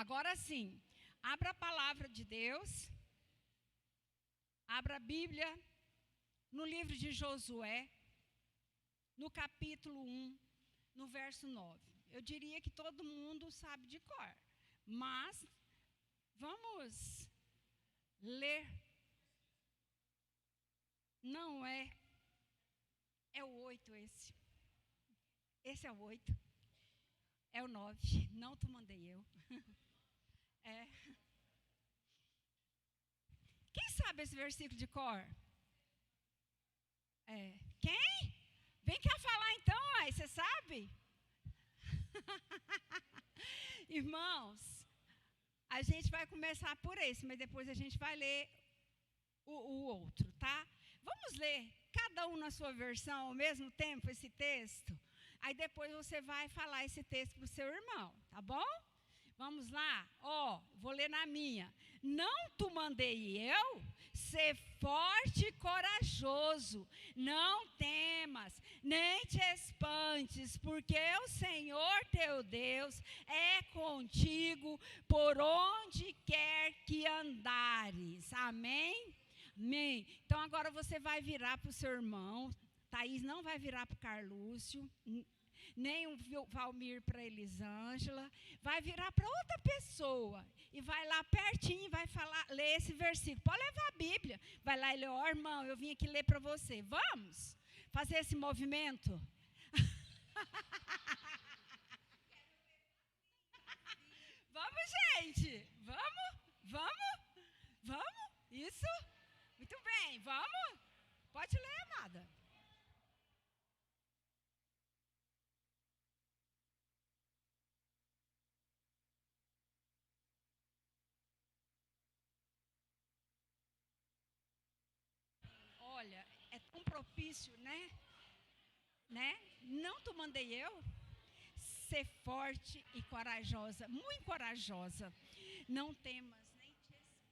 Agora sim, abra a palavra de Deus, abra a Bíblia no livro de Josué, no capítulo 1, no verso 9. Eu diria que todo mundo sabe de cor, mas vamos ler. Não é o 8 esse. Esse é o 8. É o 9. Não tu mandei eu. É. Quem sabe esse versículo de cor? Quem? Vem cá falar então, aí, você sabe? Irmãos, a gente vai começar por esse, mas depois a gente vai ler o outro, tá? Vamos ler cada um na sua versão ao mesmo tempo esse texto? Aí depois você vai falar esse texto para o seu irmão, tá bom? Vamos lá? Vou ler na minha. Não tu mandei eu? Ser forte e corajoso, não temas, nem te espantes, porque o Senhor teu Deus é contigo por onde quer que andares. Amém? Amém. Então agora você vai virar para o seu irmão. Thaís não vai virar para o Carlúcio, nem o Valmir para a Elisângela, vai virar para outra pessoa e vai lá pertinho e vai falar, ler esse versículo. Pode levar a Bíblia, vai lá e lê, irmão, eu vim aqui ler para você. Vamos fazer esse movimento? Vamos, gente, vamos, isso, muito bem, vamos, pode ler, amada. Olha, é tão propício, né? Não tu mandei eu? Ser forte e corajosa, muito corajosa. Não temas, nem te espantes.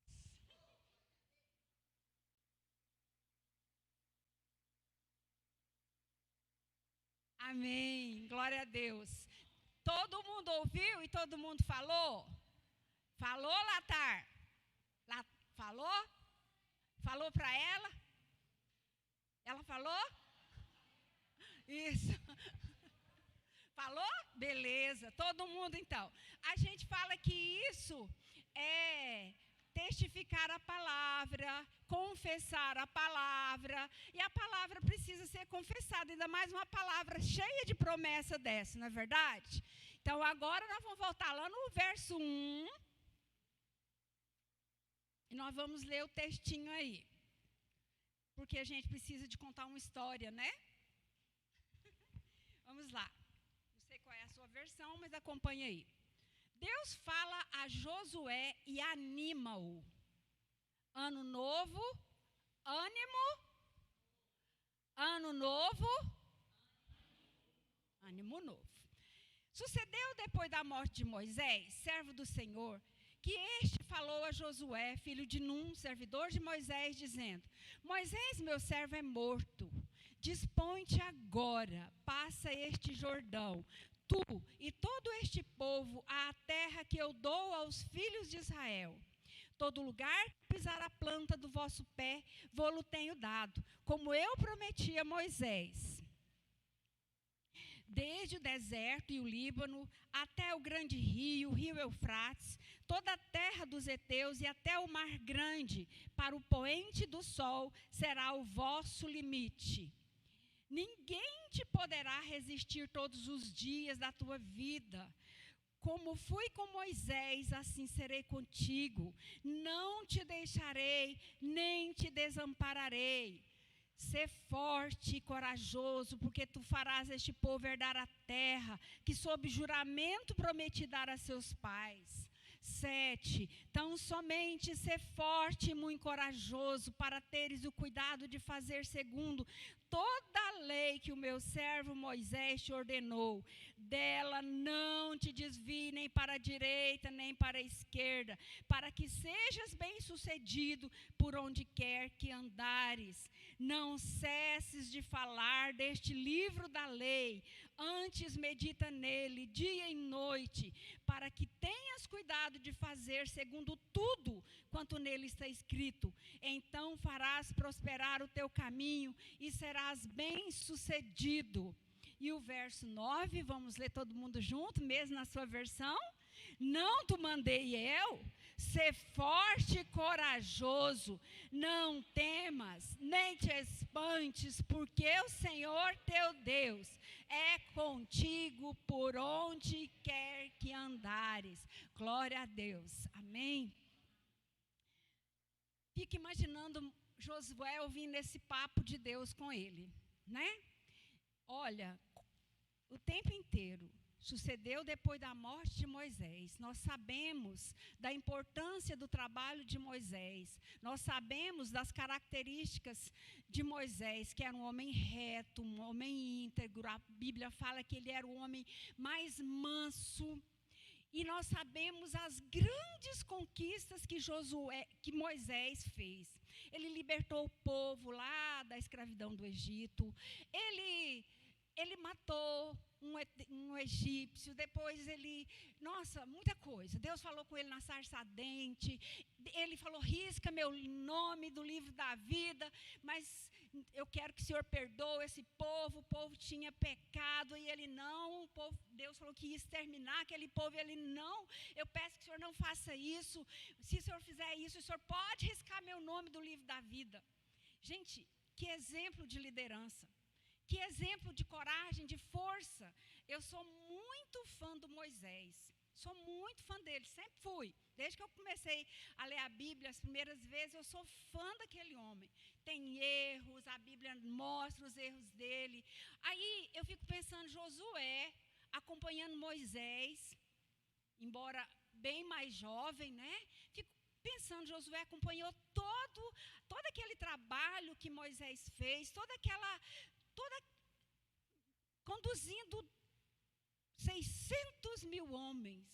Por onde quer que andares. Amém, glória a Deus. Todo mundo ouviu e todo mundo falou? Falou, Latar? Falou? Falou para ela? Ela falou? Isso. Falou? Beleza. Todo mundo, então. A gente fala que isso é testificar a palavra, confessar a palavra. E a palavra precisa ser confessada. Ainda mais uma palavra cheia de promessa dessa, não é verdade? Então, agora nós vamos voltar lá no verso 1. E nós vamos ler o textinho aí. Porque a gente precisa de contar uma história, né? Vamos lá. Não sei qual é a sua versão, mas acompanha aí. Deus fala a Josué e anima-o. Ano novo, ânimo. Ano novo, ânimo novo. Sucedeu depois da morte de Moisés, servo do Senhor, que este falou a Josué, filho de Num, servidor de Moisés, dizendo: Moisés, meu servo, é morto. Dispõe-te agora, passa este Jordão, tu e todo este povo, à terra que eu dou aos filhos de Israel. Todo lugar que pisar a planta do vosso pé, vou-lo tenho dado, como eu prometi a Moisés. Desde o deserto e o Líbano, até o grande rio, o rio Eufrates, toda a terra dos heteus e até o mar grande, para o poente do sol, será o vosso limite. Ninguém te poderá resistir todos os dias da tua vida. Como fui com Moisés, assim serei contigo. Não te deixarei, nem te desampararei. Sê forte e corajoso, porque tu farás este povo herdar a terra, que sob juramento prometi dar a seus pais. 7. Tão somente ser forte e muito corajoso, para teres o cuidado de fazer segundo toda a lei que o meu servo Moisés te ordenou. Dela não te desvie nem para a direita, nem para a esquerda, para que sejas bem-sucedido por onde quer que andares. Não cesses de falar deste livro da lei, antes medita nele dia e noite, para que tenhas cuidado de fazer segundo tudo quanto nele está escrito. Então farás prosperar o teu caminho e serás bem-sucedido. E o verso 9, vamos ler todo mundo junto, mesmo na sua versão. Não te mandei eu? Ser forte e corajoso, não temas, nem te espantes, porque o Senhor teu Deus é contigo por onde quer que andares. Glória a Deus, amém? Fica imaginando Josué ouvindo esse papo de Deus com ele, né? Olha, o tempo inteiro sucedeu depois da morte de Moisés. Nós sabemos da importância do trabalho de Moisés. Nós sabemos das características de Moisés, que era um homem reto, um homem íntegro. A Bíblia fala que ele era o homem mais manso. E nós sabemos as grandes conquistas que Moisés fez. Ele libertou o povo lá da escravidão do Egito. Ele matou um egípcio, depois muita coisa. Deus falou com ele na sarça ardente, ele falou, risca meu nome do livro da vida, mas eu quero que o Senhor perdoe esse povo. O povo tinha pecado e ele não, Deus falou que ia exterminar aquele povo, e ele não, eu peço que o Senhor não faça isso. Se o Senhor fizer isso, o Senhor pode riscar meu nome do livro da vida. Gente, que exemplo de liderança. Que exemplo de coragem, de força. Eu sou muito fã do Moisés. Sou muito fã dele, sempre fui. Desde que eu comecei a ler a Bíblia, as primeiras vezes, eu sou fã daquele homem. Tem erros, a Bíblia mostra os erros dele. Aí eu fico pensando, Josué, acompanhando Moisés, embora bem mais jovem, né? Fico pensando, Josué acompanhou todo aquele trabalho que Moisés fez, conduzindo 600 mil homens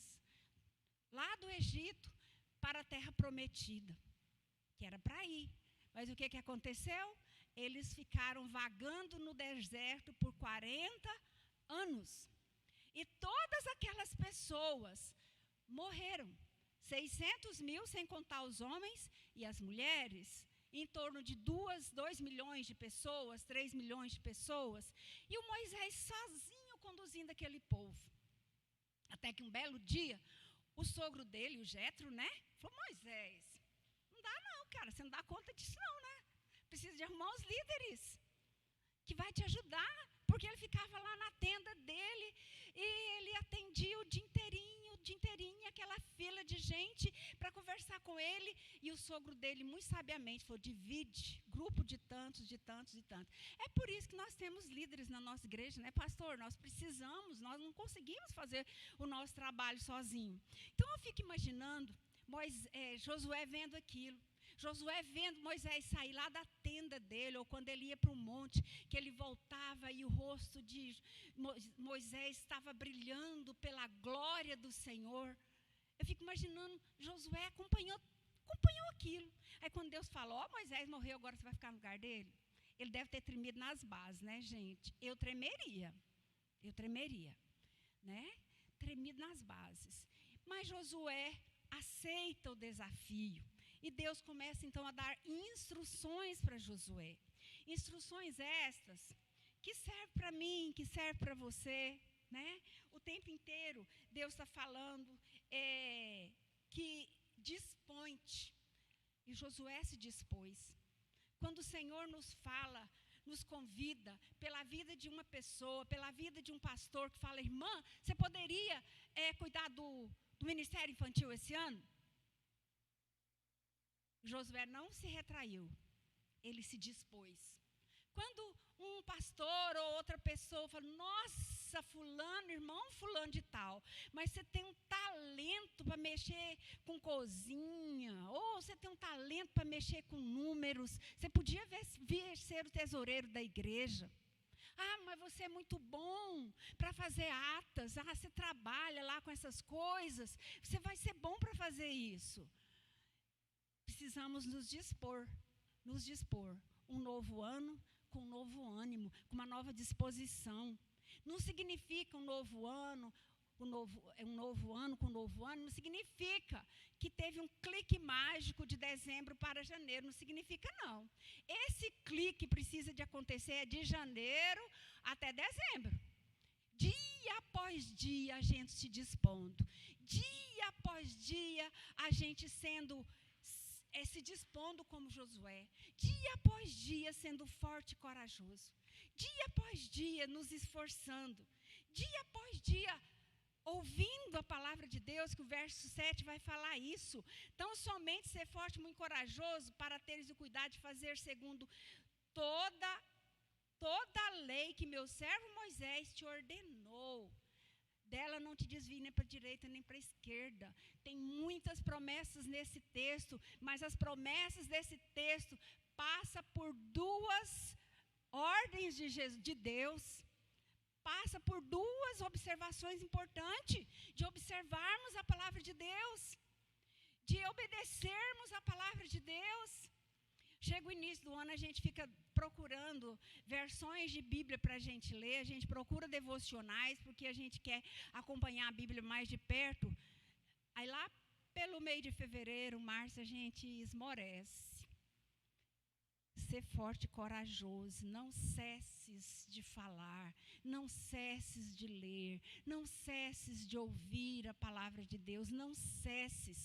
lá do Egito para a terra prometida, que era para ir. Mas o que aconteceu? Eles ficaram vagando no deserto por 40 anos. E todas aquelas pessoas morreram. 600 mil, sem contar os homens e as mulheres. Em torno de 2 milhões de pessoas, 3 milhões de pessoas. E o Moisés sozinho conduzindo aquele povo. Até que um belo dia, o sogro dele, o Jetro, né? Falou, Moisés, não dá não, cara, você não dá conta disso não, né? Precisa de arrumar os líderes que vai te ajudar. Porque ele ficava lá na tenda dele e ele atendia o dia inteirinho, aquela fila de gente para conversar com ele. E o sogro dele, muito sabiamente, falou, divide, grupo de tantos, de tantos, de tantos. É por isso que nós temos líderes na nossa igreja, né, pastor? Nós não conseguimos fazer o nosso trabalho sozinho. Então, eu fico imaginando Josué vendo aquilo. Josué vendo Moisés sair lá da tenda dele, ou quando ele ia para o monte, que ele voltava e o rosto de Moisés estava brilhando pela glória do Senhor. Eu fico imaginando, Josué acompanhou aquilo. Aí quando Deus falou, Moisés morreu, agora você vai ficar no lugar dele. Ele deve ter tremido nas bases, né, gente? Eu tremeria, né? Tremido nas bases. Mas Josué aceita o desafio. E Deus começa então a dar instruções para Josué. Instruções estas que servem para mim, que servem para você, né? O tempo inteiro Deus está falando que dispõe-te. E Josué se dispôs. Quando o Senhor nos fala, nos convida pela vida de uma pessoa, pela vida de um pastor que fala, irmã, você poderia cuidar do ministério infantil esse ano? Josué não se retraiu, ele se dispôs. Quando um pastor ou outra pessoa fala, nossa, fulano, irmão fulano de tal, mas você tem um talento para mexer com cozinha, ou você tem um talento para mexer com números, você podia vir ser o tesoureiro da igreja. Ah, você é muito bom para fazer atas. Você trabalha lá com essas coisas. Você vai ser bom para fazer isso. Precisamos nos dispor. Um novo ano com um novo ânimo, com uma nova disposição. Não significa um novo ano, um novo ano com um novo ano, não significa que teve um clique mágico de dezembro para janeiro, não significa não. Esse clique precisa de acontecer de janeiro até dezembro. Dia após dia a gente se dispondo, dia após dia a gente se dispondo como Josué, dia após dia sendo forte e corajoso, dia após dia nos esforçando, dia após dia ouvindo a palavra de Deus, que o verso 7 vai falar isso. Então, somente ser forte e muito corajoso para teres o cuidado de fazer segundo toda a lei que meu servo Moisés te ordenou. Dela não te desvie nem para a direita nem para a esquerda. Tem muitas promessas nesse texto, mas as promessas desse texto passam por duas ordens de Deus. Passa por duas observações importantes, de observarmos a palavra de Deus, de obedecermos a palavra de Deus. Chega o início do ano, a gente fica procurando versões de Bíblia para a gente ler, a gente procura devocionais, porque a gente quer acompanhar a Bíblia mais de perto. Aí lá pelo meio de fevereiro, março, a gente esmorece. Ser forte e corajoso, não cesses de falar, não cesses de ler, não cesses de ouvir a palavra de Deus, não cesses.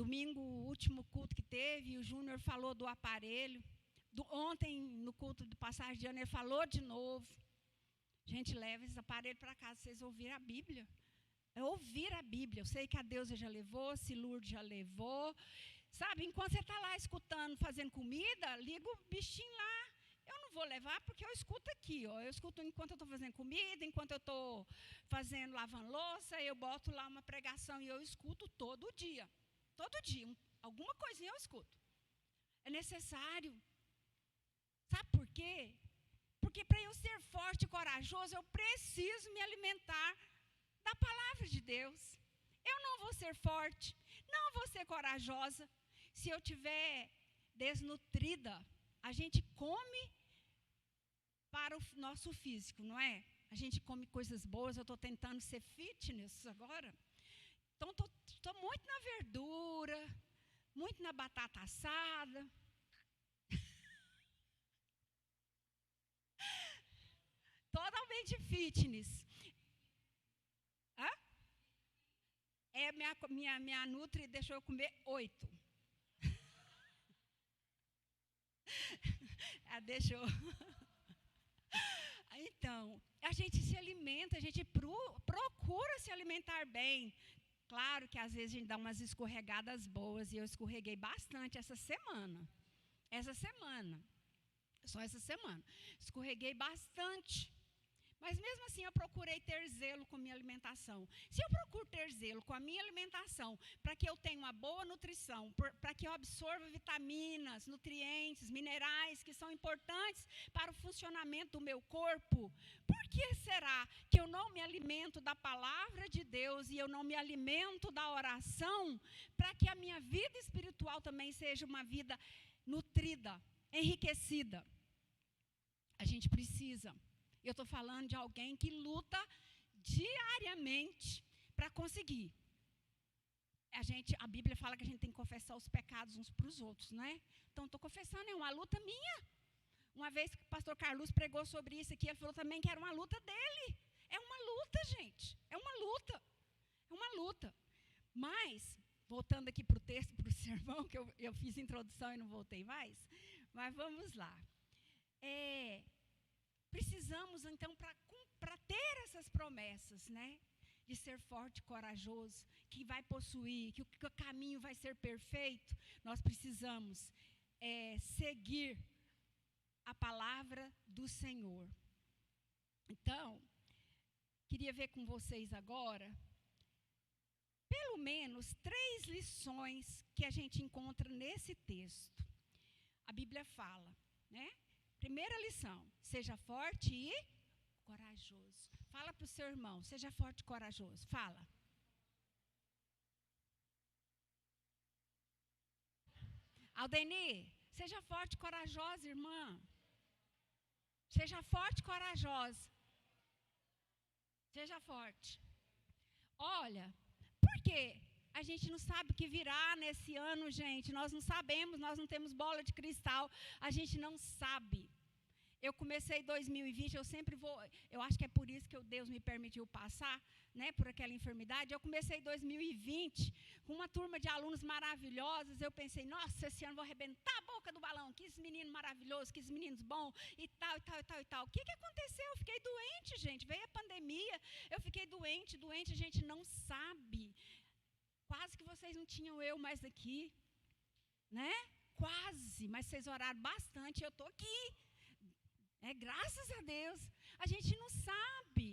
Domingo, o último culto que teve, o Júnior falou do aparelho. Ontem, no culto de passagem de ano, ele falou de novo. Gente, leva esse aparelho para casa, vocês ouvirem a Bíblia. É ouvir a Bíblia. Eu sei que a Deusa já levou, se Lourdes já levou. Sabe, enquanto você está lá escutando, fazendo comida, liga o bichinho lá. Eu não vou levar porque eu escuto aqui. Eu escuto enquanto eu estou fazendo comida, enquanto eu estou lavando louça, eu boto lá uma pregação e eu escuto todo dia. Todo dia, alguma coisinha eu escuto. É necessário. Sabe por quê? Porque para eu ser forte e corajoso, eu preciso me alimentar da palavra de Deus. Eu não vou ser forte, não vou ser corajosa se eu estiver desnutrida. A gente come para o nosso físico, não é? A gente come coisas boas, eu estou tentando ser fitness agora. Então, estou muito na verdura, muito na batata assada. Totalmente fitness. Hã? Minha Nutri deixou eu comer 8. Ela deixou. Então, a gente se alimenta, a gente procura se alimentar bem. Claro que às vezes a gente dá umas escorregadas boas, e eu escorreguei bastante essa semana. Só essa semana. Escorreguei bastante. Mas mesmo assim eu procurei ter zelo com a minha alimentação. Se eu procuro ter zelo com a minha alimentação, para que eu tenha uma boa nutrição, para que eu absorva vitaminas, nutrientes, minerais que são importantes para o funcionamento do meu corpo, por que será que eu não me alimento da palavra de Deus e eu não me alimento da oração, para que a minha vida espiritual também seja uma vida nutrida, enriquecida? A gente precisa. Eu estou falando de alguém que luta diariamente para conseguir. A Bíblia fala que a gente tem que confessar os pecados uns para os outros, não é? Então, estou confessando, é uma luta minha. Uma vez que o pastor Carlos pregou sobre isso aqui, ele falou também que era uma luta dele. É uma luta, gente. É uma luta. Mas, voltando aqui para o texto, para o sermão, que eu fiz introdução e não voltei mais, mas vamos lá. Precisamos, então, para ter essas promessas, né? De ser forte e corajoso, que vai possuir, que o caminho vai ser perfeito, nós precisamos seguir a palavra do Senhor. Então, queria ver com vocês agora, pelo menos 3 lições que a gente encontra nesse texto. A Bíblia fala, né? Primeira lição. seja forte e corajoso. Fala para o seu irmão, seja forte e corajoso. Fala. Aldeni, seja forte e corajosa, irmã. Seja forte e corajosa. Seja forte. Olha, por quê? A gente não sabe o que virá nesse ano, gente. Nós não sabemos, nós não temos bola de cristal. A gente não sabe. Eu comecei 2020, eu sempre vou, eu acho que é por isso que Deus me permitiu passar, né, por aquela enfermidade. Eu comecei 2020 com uma turma de alunos maravilhosos. Eu pensei, nossa, esse ano vou arrebentar a boca do balão. Que esse menino maravilhoso, que esses meninos bons e tal, e tal, e tal, e tal. O que aconteceu? Eu fiquei doente, gente. Veio a pandemia, eu fiquei doente, a gente não sabe. Quase que vocês não tinham eu mais aqui, né? Quase, mas vocês oraram bastante, eu estou aqui. Graças a Deus. A gente não sabe.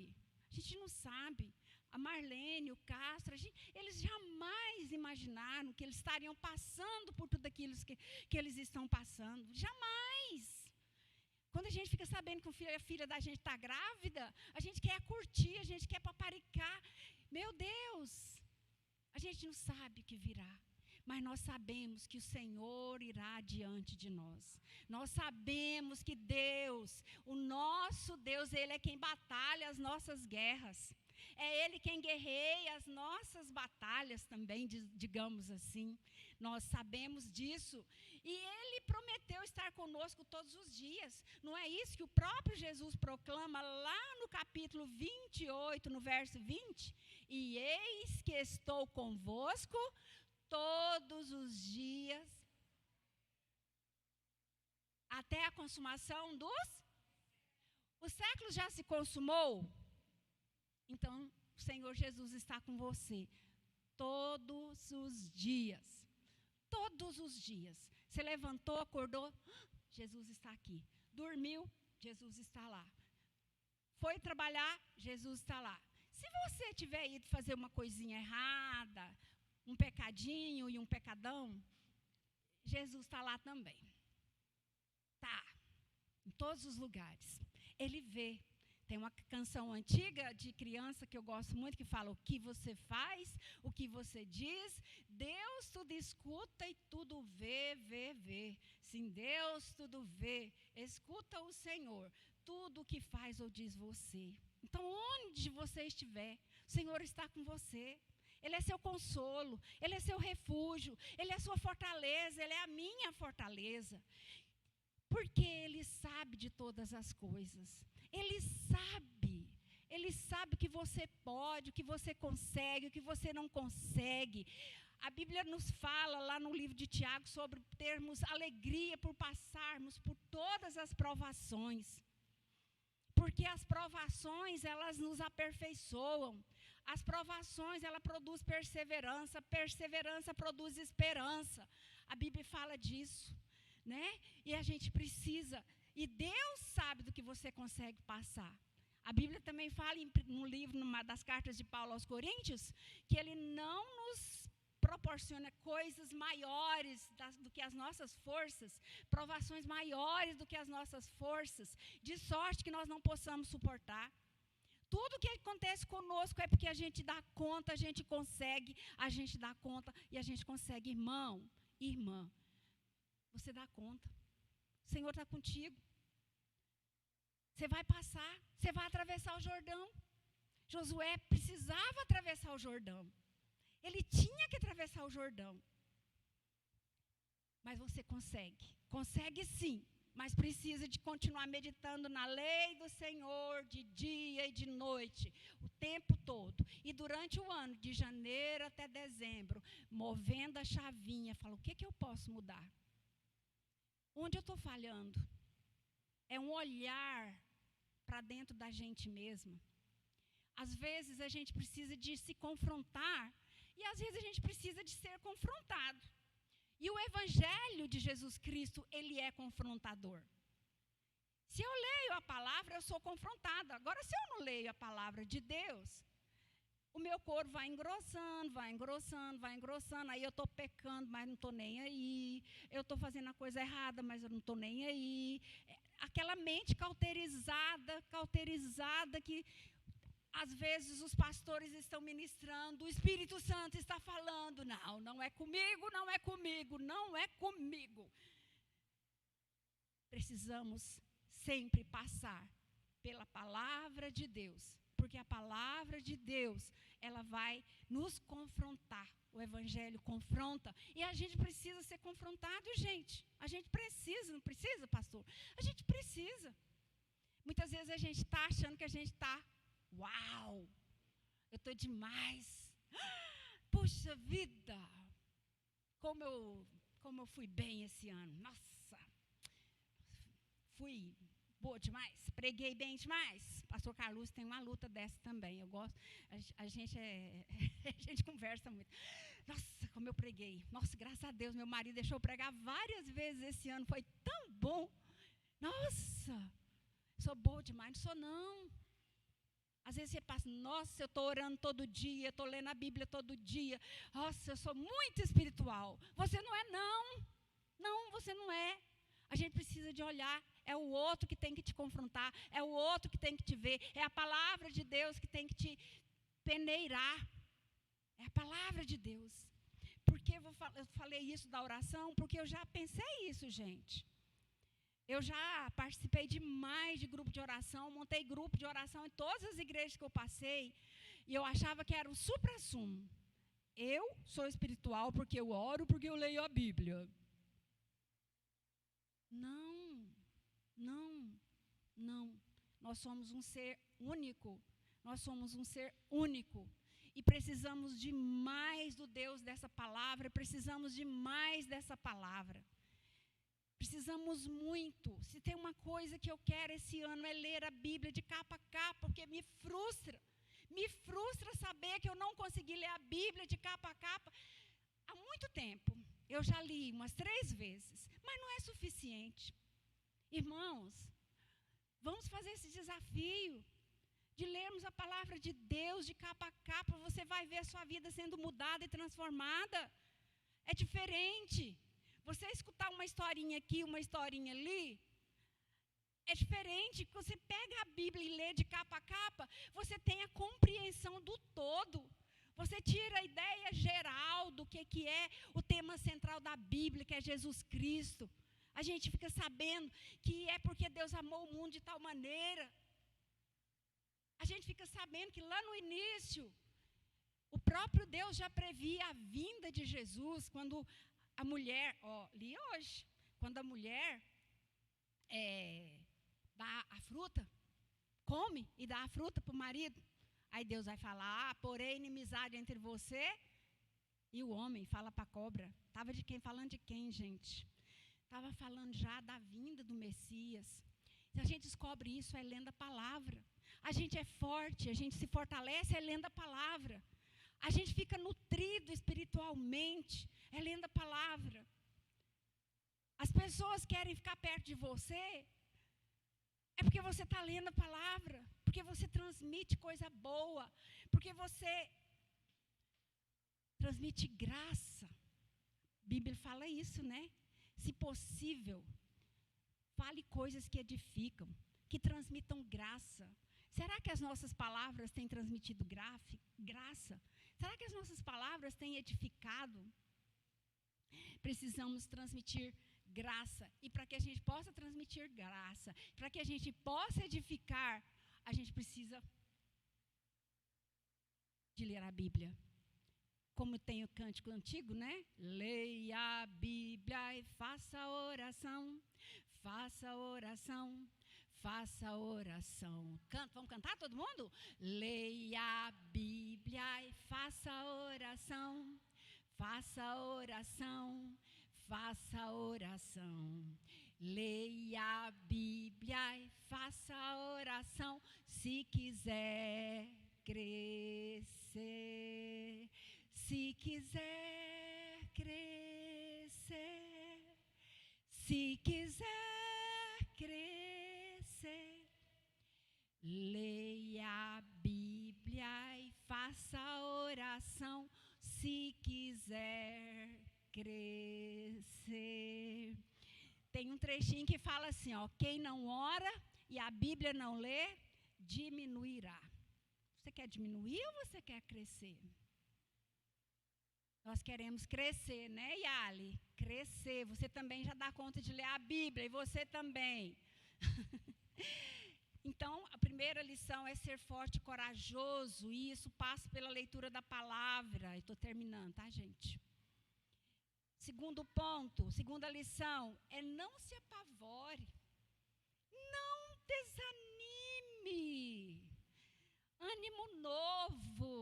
A gente não sabe. A Marlene, o Castro, eles jamais imaginaram que eles estariam passando por tudo aquilo que eles estão passando. Jamais. Quando a gente fica sabendo que a filha da gente está grávida, a gente quer curtir, a gente quer paparicar. Meu Deus, a gente não sabe o que virá. Mas nós sabemos que o Senhor irá diante de nós. Nós sabemos que Deus, o nosso Deus, Ele é quem batalha as nossas guerras. É Ele quem guerreia as nossas batalhas também, digamos assim. Nós sabemos disso. E Ele prometeu estar conosco todos os dias. Não é isso que o próprio Jesus proclama lá no capítulo 28, no verso 20? E eis que estou convosco todos os dias, até a consumação dos... O século já se consumou? Então, o Senhor Jesus está com você todos os dias. Todos os dias. Você levantou, acordou, Jesus está aqui. Dormiu, Jesus está lá. Foi trabalhar, Jesus está lá. Se você tiver ido fazer uma coisinha errada, um pecadinho e um pecadão, Jesus está lá também. Tá, em todos os lugares. Ele vê. Tem uma canção antiga de criança que eu gosto muito, que fala: o que você faz, o que você diz, Deus tudo escuta e tudo vê, vê, vê. Sim, Deus tudo vê, escuta o Senhor, tudo o que faz ou diz você. Então, onde você estiver, o Senhor está com você. Ele é seu consolo, Ele é seu refúgio, Ele é sua fortaleza, Ele é a minha fortaleza. Porque Ele sabe de todas as coisas. Ele sabe o que você pode, o que você consegue, o que você não consegue. A Bíblia nos fala lá no livro de Tiago sobre termos alegria por passarmos por todas as provações. Porque as provações, elas nos aperfeiçoam. As provações, ela produz perseverança, perseverança produz esperança. A Bíblia fala disso, né? E a gente precisa, e Deus sabe do que você consegue passar. A Bíblia também fala no livro, numa das cartas de Paulo aos Coríntios, que Ele não nos proporciona coisas maiores do que as nossas forças, provações maiores do que as nossas forças, de sorte que nós não possamos suportar. Tudo que acontece conosco é porque a gente dá conta, a gente dá conta e a gente consegue. Irmão, irmã, você dá conta. O Senhor está contigo. Você vai passar, você vai atravessar o Jordão. Josué precisava atravessar o Jordão. Ele tinha que atravessar o Jordão. Mas você consegue. Consegue sim. Mas precisa de continuar meditando na lei do Senhor de dia e de noite, o tempo todo. E durante o ano, de janeiro até dezembro, movendo a chavinha, fala: o que eu posso mudar? Onde eu estou falhando? É um olhar para dentro da gente mesma. Às vezes a gente precisa de se confrontar e às vezes a gente precisa de ser confrontado. E o Evangelho de Jesus Cristo, ele é confrontador. Se eu leio a palavra, eu sou confrontada. Agora, se eu não leio a palavra de Deus, o meu corpo vai engrossando, vai engrossando, vai engrossando. Aí eu estou pecando, mas não estou nem aí. Eu estou fazendo a coisa errada, mas eu não estou nem aí. aquela mente cauterizada que às vezes os pastores estão ministrando, o Espírito Santo está falando, não é comigo, não é comigo, não é comigo. Precisamos sempre passar pela palavra de Deus, porque a palavra de Deus, ela vai nos confrontar. O Evangelho confronta e a gente precisa ser confrontado, gente. A gente precisa, não precisa, pastor? A gente precisa. Muitas vezes a gente está achando que a gente está, uau, eu estou demais. Puxa vida, como eu fui bem esse ano. Nossa, fui boa demais, preguei bem demais. Pastor Carlos tem uma luta dessa também. Eu gosto, a gente a gente conversa muito. Nossa, como eu preguei. Nossa, graças a Deus, meu marido deixou eu pregar várias vezes esse ano. Foi tão bom. Nossa, sou boa demais. Não sou, não. Às vezes você passa, nossa, eu estou orando todo dia, estou lendo a Bíblia todo dia. Nossa, eu sou muito espiritual. Você não é, não. Não, você não é. A gente precisa de olhar. É o outro que tem que te confrontar. É o outro que tem que te ver. É a palavra de Deus que tem que te peneirar. É a palavra de Deus. Porque eu falei isso da oração? Porque eu já pensei isso, gente. Eu já participei demais de grupo de oração, montei grupo de oração em todas as igrejas que eu passei, e eu achava que era o supra-sumo. Eu sou espiritual porque eu oro, porque eu leio a Bíblia. Não, não, não. Nós somos um ser único. Nós somos um ser único. E precisamos de mais do Deus dessa palavra, precisamos de mais dessa palavra. Precisamos muito. Se tem uma coisa que eu quero esse ano é ler a Bíblia de capa a capa, porque me frustra. Me frustra saber que eu não consegui ler a Bíblia de capa a capa há muito tempo. Eu já li umas 3 vezes, mas não é suficiente. Irmãos, vamos fazer esse desafio de lermos a palavra de Deus de capa a capa. Você vai ver a sua vida sendo mudada e transformada. É diferente. Você escutar uma historinha aqui, uma historinha ali, é diferente. Você pega a Bíblia e lê de capa a capa, você tem a compreensão do todo. Você tira a ideia geral do que é o tema central da Bíblia, que é Jesus Cristo. A gente fica sabendo que é porque Deus amou o mundo de tal maneira. A gente fica sabendo que lá no início, o próprio Deus já previa a vinda de Jesus, quando a mulher, li hoje, quando a mulher dá a fruta, come e dá a fruta para o marido, aí Deus vai falar, porém inimizade entre você e o homem, fala para a cobra. Estava falando de quem, gente? Estava falando já da vinda do Messias. A gente descobre isso lendo a palavra. A gente é forte, a gente se fortalece lendo a palavra. A gente fica nutrido espiritualmente lendo a palavra. As pessoas querem ficar perto de você, é porque você está lendo a palavra, porque você transmite coisa boa, porque você transmite graça. A Bíblia fala isso, né? Se possível, fale coisas que edificam, que transmitam graça. Será que as nossas palavras têm transmitido graça? Será que as nossas palavras têm edificado? Precisamos transmitir graça. E para que a gente possa transmitir graça, para que a gente possa edificar, a gente precisa de ler a Bíblia. Como tem o cântico antigo, né? Leia a Bíblia e faça oração. Faça oração. Faça oração. Vamos cantar todo mundo? Leia a Bíblia e faça oração. Faça oração. Faça oração. Leia a Bíblia e faça oração. Se quiser crescer. Se quiser crescer. Se quiser crescer, leia a Bíblia e faça oração. Se quiser crescer, tem um trechinho que fala assim, ó, quem não ora e a Bíblia não lê, diminuirá. Você quer diminuir ou você quer crescer? Nós queremos crescer, né, Yali? Crescer. Você também já dá conta de ler a Bíblia, e você também. Então, a primeira lição é ser forte e corajoso, e isso passa pela leitura da palavra. Estou terminando, tá, gente? Segundo ponto, segunda lição, é não se apavore. Não desanime. Ânimo novo.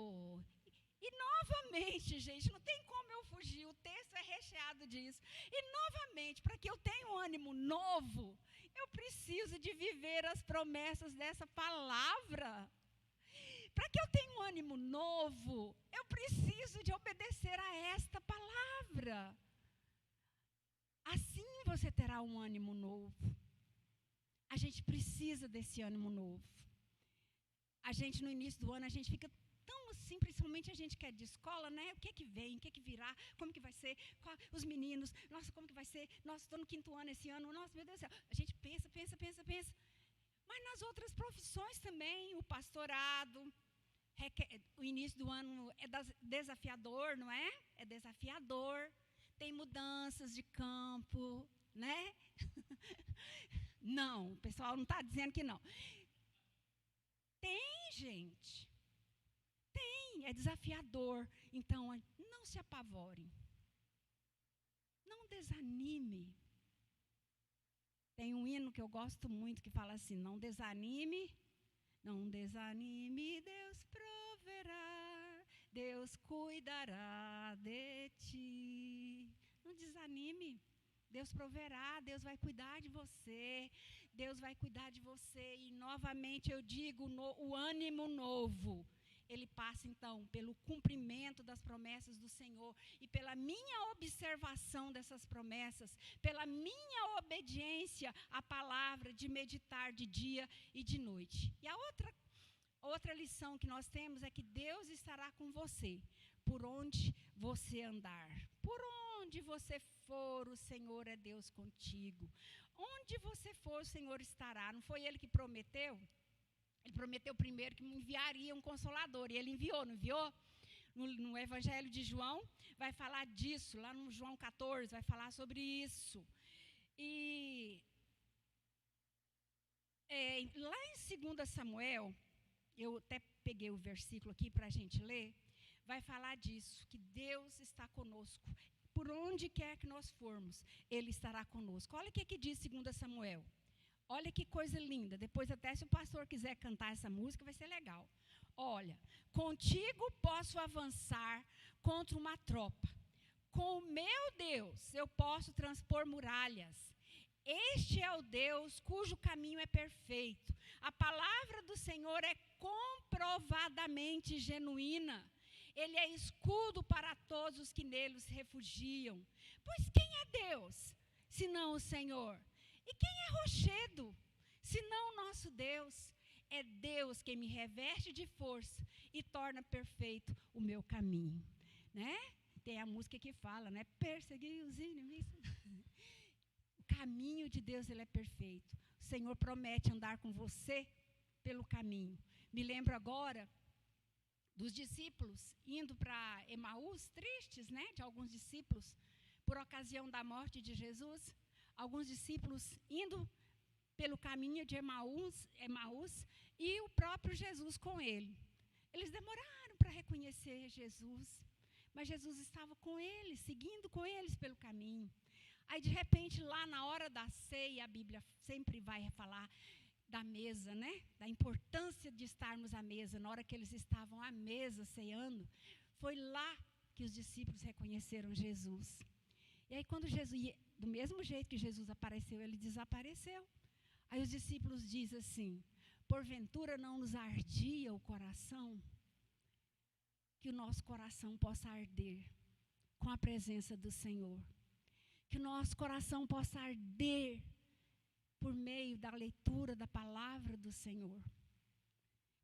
E novamente, gente, não tem como eu fugir, o texto é recheado disso. E novamente, para que eu tenha um ânimo novo, eu preciso de viver as promessas dessa palavra. Para que eu tenha um ânimo novo, eu preciso de obedecer a esta palavra. Assim você terá um ânimo novo. A gente precisa desse ânimo novo. A gente, no início do ano, a gente fica tão assim, principalmente a gente que é de escola, né? O que é que vem, o que é que virá, como que vai ser, os meninos, nossa, como que vai ser, nossa, estou no 5º ano esse ano, nossa, meu Deus do céu. A gente pensa. Mas nas outras profissões também, o pastorado, o início do ano é desafiador, não é? É desafiador, tem mudanças de campo, né? Não, o pessoal não está dizendo que não. Tem, gente. Tem, é desafiador. Então, não se apavore. Não desanime. Tem um hino que eu gosto muito que fala assim, não desanime, Deus proverá, Deus cuidará de ti. Não desanime. Deus proverá, Deus vai cuidar de você, Deus vai cuidar de você. E novamente eu digo, o ânimo novo, ele passa então pelo cumprimento das promessas do Senhor e pela minha observação dessas promessas, pela minha obediência à palavra, de meditar de dia e de noite. E a outra lição que nós temos é que Deus estará com você, por onde você andar. Por onde você for, o Senhor é Deus contigo. Onde você for, o Senhor estará. Não foi Ele que prometeu? Ele prometeu primeiro que me enviaria um Consolador, e Ele enviou, não enviou? No Evangelho de João, vai falar disso, lá no João 14, vai falar sobre isso. E lá em 2 Samuel, eu até peguei o versículo aqui para a gente ler, vai falar disso, que Deus está conosco. Por onde quer que nós formos, Ele estará conosco. Olha o que diz 2 Samuel. Olha que coisa linda. Depois até se o pastor quiser cantar essa música, vai ser legal. Olha, contigo posso avançar contra uma tropa. Com o meu Deus eu posso transpor muralhas. Este é o Deus cujo caminho é perfeito. A palavra do Senhor é comprovadamente genuína. Ele é escudo para todos os que nele se refugiam. Pois quem é Deus, senão o Senhor? E quem é rochedo, senão o nosso Deus? É Deus quem me reveste de força e torna perfeito o meu caminho. Né? Tem a música que fala, né? Perseguir os inimigos. O caminho de Deus, ele é perfeito. O Senhor promete andar com você pelo caminho. Me lembro agora dos discípulos indo para Emaús, tristes, né? De alguns discípulos, por ocasião da morte de Jesus. Alguns discípulos indo pelo caminho de Emaús e o próprio Jesus com ele. Eles demoraram para reconhecer Jesus, mas Jesus estava com eles, seguindo com eles pelo caminho. Aí, de repente, lá na hora da ceia, a Bíblia sempre vai falar da mesa, né? Da importância de estarmos à mesa. Na hora que eles estavam à mesa ceando, foi lá que os discípulos reconheceram Jesus. E aí, quando Jesus, do mesmo jeito que Jesus apareceu, ele desapareceu. Aí os discípulos dizem assim, porventura não nos ardia o coração? Que o nosso coração possa arder com a presença do Senhor. Que o nosso coração possa arder por meio da leitura da palavra do Senhor.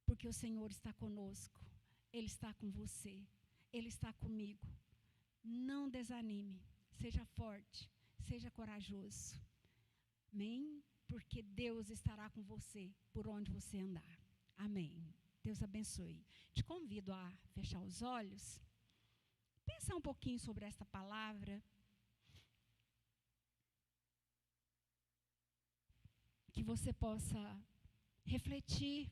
Porque o Senhor está conosco, Ele está com você, Ele está comigo. Não desanime, seja forte, seja corajoso. Amém? Porque Deus estará com você por onde você andar. Amém. Deus abençoe. Te convido a fechar os olhos. Pensar um pouquinho sobre esta palavra. Que você possa refletir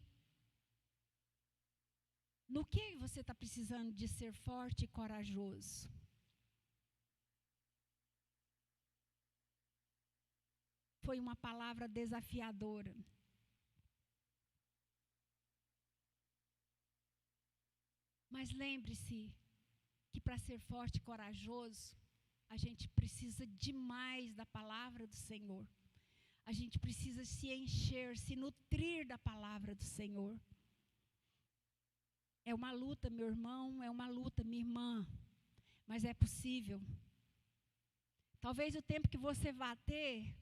no que você está precisando de ser forte e corajoso. Foi uma palavra desafiadora. Mas lembre-se que para ser forte e corajoso, a gente precisa demais da palavra do Senhor. A gente precisa se encher, se nutrir da palavra do Senhor. É uma luta, meu irmão, é uma luta, minha irmã, mas é possível. Talvez o tempo que você vá ter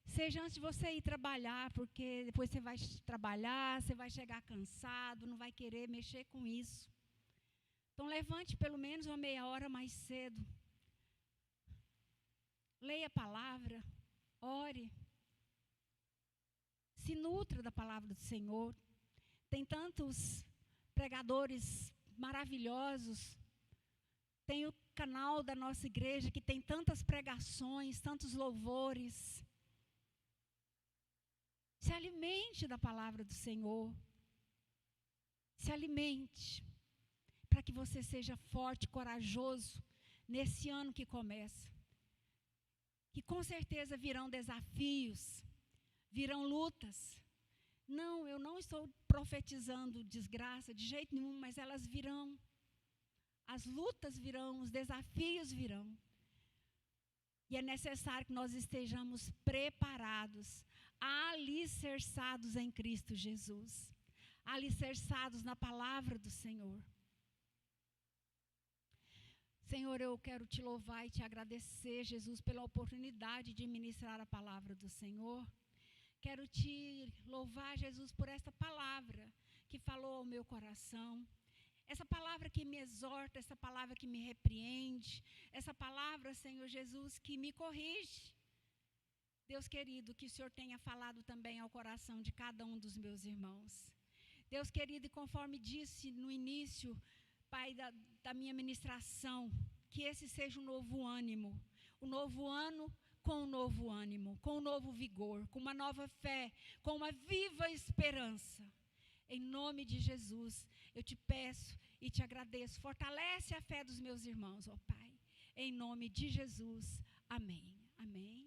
seja antes de você ir trabalhar, porque depois você vai trabalhar, você vai chegar cansado, não vai querer mexer com isso. Então levante pelo menos uma meia hora mais cedo. Leia a palavra, ore. Se nutra da palavra do Senhor. Tem tantos pregadores maravilhosos. Tem o canal da nossa igreja que tem tantas pregações, tantos louvores. Se alimente da palavra do Senhor. Se alimente para que você seja forte, corajoso nesse ano que começa. Que com certeza virão desafios, virão lutas. Não, eu não estou profetizando desgraça de jeito nenhum, mas elas virão. As lutas virão, os desafios virão. E é necessário que nós estejamos preparados, alicerçados em Cristo Jesus. Alicerçados na palavra do Senhor. Senhor, eu quero te louvar e te agradecer, Jesus, pela oportunidade de ministrar a palavra do Senhor. Quero te louvar, Jesus, por esta palavra que falou ao meu coração. Essa palavra que me exorta, essa palavra que me repreende, essa palavra, Senhor Jesus, que me corrige. Deus querido, que o Senhor tenha falado também ao coração de cada um dos meus irmãos. Deus querido, e conforme disse no início, Pai, da minha ministração, que esse seja um novo ânimo, um novo ano com um novo ânimo, com um novo vigor, com uma nova fé, com uma viva esperança. Em nome de Jesus, eu te peço e te agradeço. Fortalece a fé dos meus irmãos, ó Pai. Em nome de Jesus, amém. Amém.